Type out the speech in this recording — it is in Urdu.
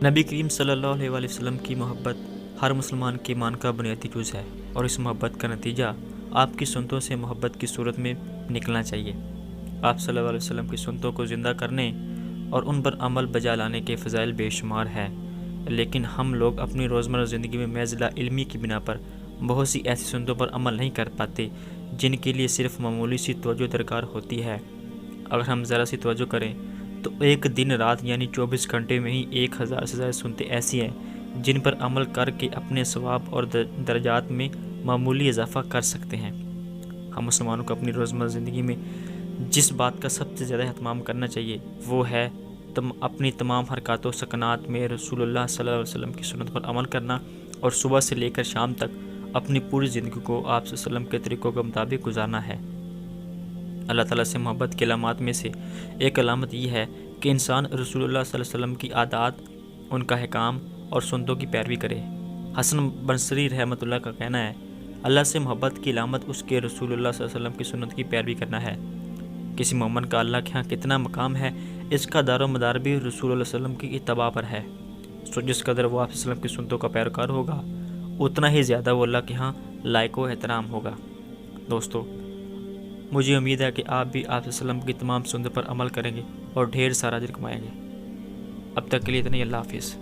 نبی کریم صلی اللہ علیہ وآلہ وسلم کی محبت ہر مسلمان کے ایمان کا بنیادی جز ہے، اور اس محبت کا نتیجہ آپ کی سنتوں سے محبت کی صورت میں نکلنا چاہیے۔ آپ صلی اللہ علیہ وسلم کی سنتوں کو زندہ کرنے اور ان پر عمل بجا لانے کے فضائل بے شمار ہیں، لیکن ہم لوگ اپنی روزمرہ زندگی میں محض لا علمی کی بنا پر بہت سی ایسی سنتوں پر عمل نہیں کر پاتے جن کے لیے صرف معمولی سی توجہ درکار ہوتی ہے۔ اگر ہم ذرا سی توجہ کریں تو ایک دن رات یعنی 24 گھنٹے میں ہی 1000 سے زیادہ سنتیں ایسی ہیں جن پر عمل کر کے اپنے ثواب اور درجات میں معمولی اضافہ کر سکتے ہیں۔ ہم مسلمانوں کو اپنی روزمرہ زندگی میں جس بات کا سب سے زیادہ اہتمام کرنا چاہیے وہ ہے اپنی تمام حرکات و سکنات میں رسول اللہ صلی اللہ علیہ وسلم کی سنت پر عمل کرنا، اور صبح سے لے کر شام تک اپنی پوری زندگی کو آپ صلی اللہ علیہ وسلم کے طریقوں کے مطابق گزارنا ہے۔ اللہ تعالیٰ سے محبت کی علامات میں سے ایک علامت یہ ہے کہ انسان رسول اللہ صلی اللہ علیہ وسلم کی عادات، ان کا احکام اور سنتوں کی پیروی کرے۔ حسن بصری رحمۃ اللہ کا کہنا ہے، اللہ سے محبت کی علامت اس کے رسول اللہ صلی اللہ علیہ وسلم کی سنت کی پیروی کرنا ہے۔ کسی مومن کا اللہ کے ہاں کتنا مقام ہے، اس کا دار و مدار بھی رسول اللہ صلی اللہ علیہ وسلم کی اتباع پر ہے۔ سو جس قدر وہ آپ صلی اللہ علیہ وسلم کی سنتوں کا پیروکار ہوگا، اتنا ہی زیادہ وہ اللہ کے ہاں لائق و احترام ہوگا۔ دوستو، مجھے امید ہے کہ آپ بھی آپ صلی اللہ علیہ وسلم کی تمام سنتوں پر عمل کریں گے اور ڈھیر سارا اجر کمائیں گے۔ اب تک کے لیے اتنا ہی، اللہ حافظ۔